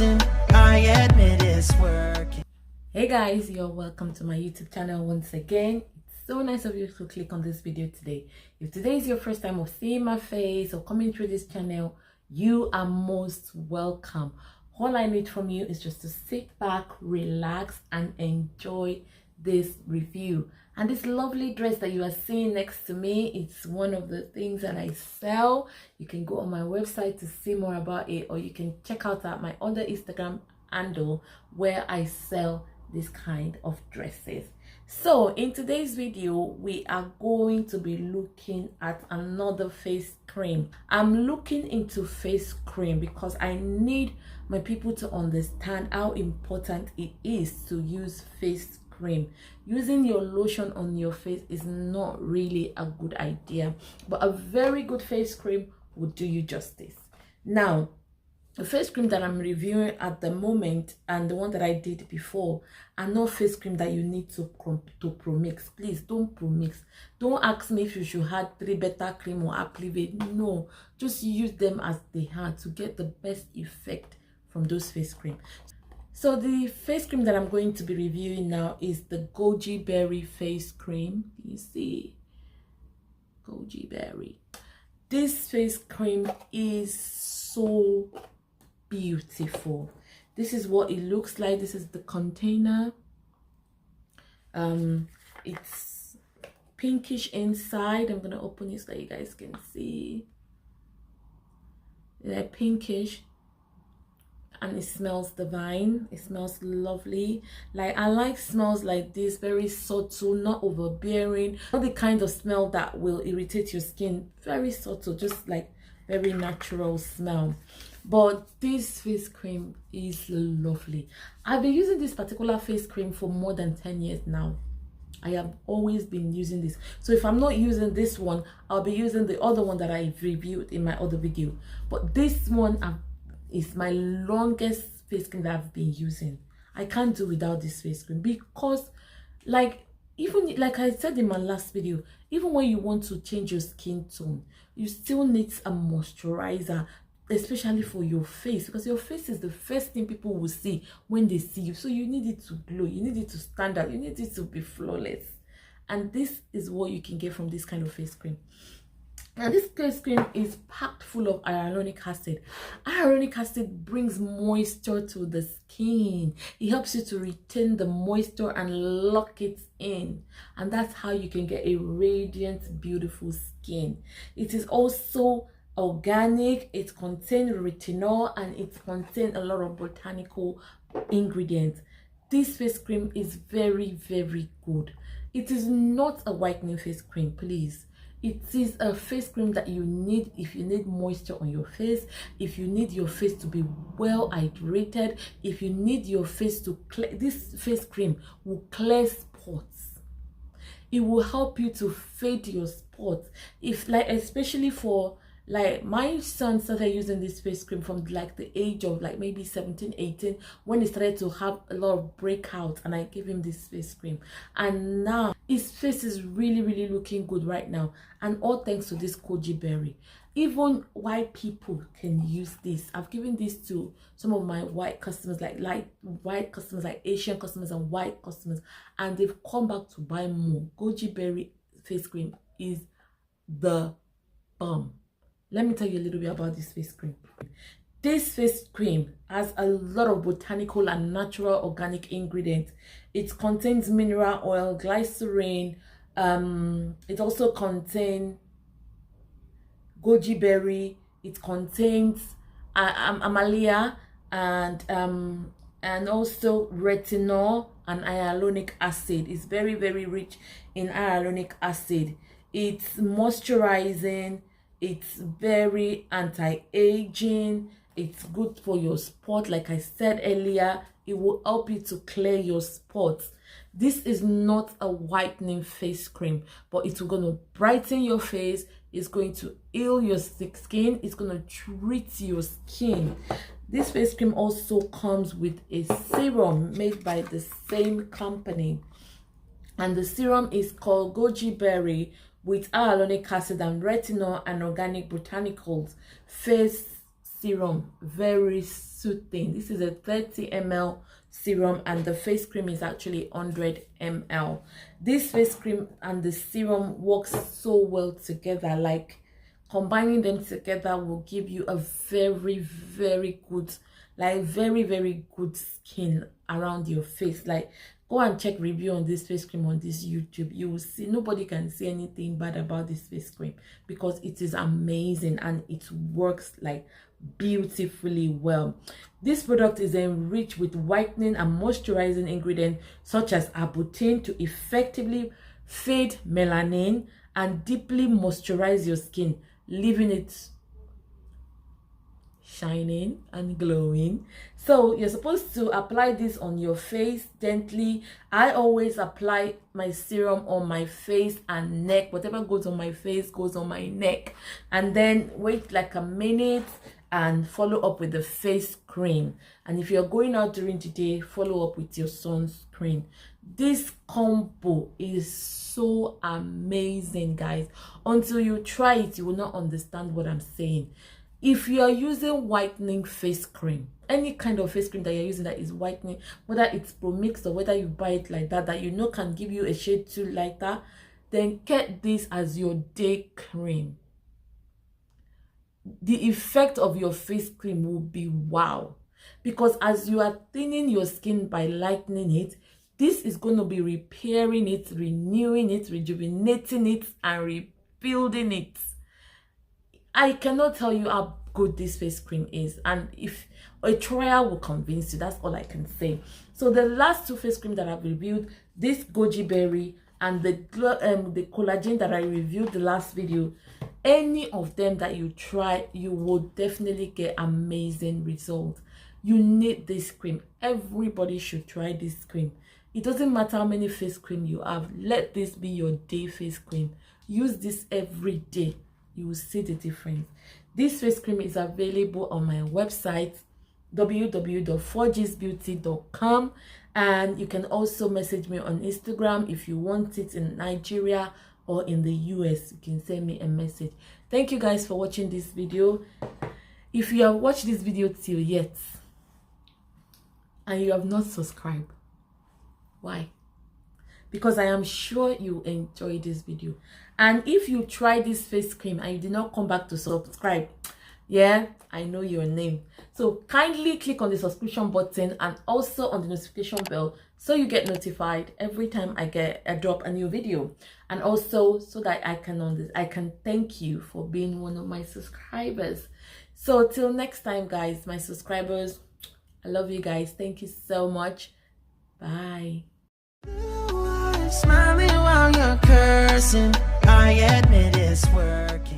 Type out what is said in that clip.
listen, I admit it's working. Hey guys, you're welcome to my YouTube channel once again. It's so nice of you to click on this video today. If today is your first time of seeing my face or coming through this channel, you are most welcome. All I need from you is just to sit back, relax, and enjoy this review. And this lovely dress that you are seeing next to me, it's one of the things that I sell. You can go on my website to see more about it, or you can check out my other Instagram handle where I sell this kind of dresses. So in today's video, we are going to be looking at another face cream. I'm looking into face cream because I need my people to understand how important it is to use face cream. Using your lotion on your face is not really a good idea, but a very good face cream will do you justice. Now, the face cream that I'm reviewing at the moment and the one that I did before are not face cream that you need to pro-mix. Please don't pro-mix. Don't ask me if you should have 3 Beta Cream or Activate. No, just use them as they are to get the best effect from those face cream. So the face cream that I'm going to be reviewing now is the Goji Berry Face Cream. You see, Goji Berry. This face cream is so beautiful. This is what it looks like. This is the container. It's pinkish inside. I'm gonna open it so you guys can see. They're pinkish, and it smells divine. It smells lovely. Like, I like smells like this, very subtle, not overbearing, not the kind of smell that will irritate your skin. Very subtle, just like very natural smell. But this face cream is lovely. I've been using this particular face cream for more than 10 years now. I have always been using this. So if I'm not using this one, I'll be using the other one that I've reviewed in my other video. But this one is my longest face cream that I've been using. I can't do without this face cream because, like, even like I said in my last video, even when you want to change your skin tone, you still need a moisturizer, especially for your face, because your face is the first thing people will see when they see you. So you need it to glow, you need it to stand out, you need it to be flawless. And this is what you can get from this kind of face cream. Now, this face cream is packed full of hyaluronic acid. Hyaluronic acid brings moisture to the skin. It helps you to retain the moisture and lock it in. And that's how you can get a radiant, beautiful skin. It is also organic. It contains retinol and it contains a lot of botanical ingredients. This face cream is very, very good. It is not a whitening face cream, please. It is a face cream that you need if you need moisture on your face, if you need your face to be well hydrated, if you need your face to clear. This face cream will clear spots. It will help you to fade your spots. If, like, especially for, like, my son started using this face cream from like the age of like maybe 17, 18, when he started to have a lot of breakouts, and I gave him this face cream, and now his face is really, really looking good right now, and all thanks to this Goji Berry. Even white people can use this. I've given this to some of my white customers, like white customers, like Asian customers and white customers, and they've come back to buy more. Goji Berry face cream is the bomb. Let me tell you a little bit about this face cream. This face cream has a lot of botanical and natural organic ingredients. It contains mineral oil, glycerin. It also contains goji berry. It contains amalia and also retinol and hyaluronic acid. It's very, very rich in hyaluronic acid. It's moisturizing. It's very anti-aging. It's good for your spot. Like I said earlier, it will help you to clear your spots. This is not a whitening face cream, but it's going to brighten your face. It's going to heal your skin. It's going to treat your skin. This face cream also comes with a serum made by the same company. And the serum is called Goji Berry with hyaluronic acid and retinol and organic botanicals face serum, very soothing. This is a 30 ml serum and the face cream is actually 100 ml. This face cream and the serum works so well together. Like, combining them together will give you a very good, like very good skin around your face. Like, go and check review on this face cream on this YouTube. You will see nobody can say anything bad about this face cream because it is amazing and it works like beautifully well. This product is enriched with whitening and moisturizing ingredients such as arbutin to effectively fade melanin and deeply moisturize your skin, leaving it shining and glowing. So you're supposed to apply this on your face gently. I always apply my serum on my face and neck. Whatever goes on my face goes on my neck, and then wait like a minute and follow up with the face cream. And if you're going out during the day, follow up with your sunscreen. This combo is so amazing, guys. Until you try it, you will not understand what I'm saying. If you are using whitening face cream, any kind of face cream that you're using that is whitening, whether it's Pro Mix or whether you buy it like that you know can give you a shade too lighter, then get this as your day cream. The effect of your face cream will be wow, because as you are thinning your skin by lightening it, this is going to be repairing it, renewing it, rejuvenating it, and rebuilding it. I cannot tell you how good this face cream is, and if a trial will convince you, that's all I can say. So the last two face cream that I've reviewed, this Goji Berry and the collagen that I reviewed the last video, any of them that you try, you will definitely get amazing results. You need this cream. Everybody should try this cream. It doesn't matter how many face cream you have, let this be your day face cream. Use this every day. You will see the difference. This face cream is available on my website www.fougeesbeauty.com, and you can also message me on Instagram if you want it in Nigeria or in the US. You can send me a message. Thank you guys for watching this video. If you have watched this video till yet and you have not subscribed, why? Because I am sure you enjoy this video. And if you try this face cream and you did not come back to subscribe, yeah, I know your name. So kindly click on the subscription button and also on the notification bell so you get notified every time I drop a new video. And also so that I can thank you for being one of my subscribers. So till next time, guys, my subscribers, I love you guys. Thank you so much. Bye. Smiling while you're cursing, I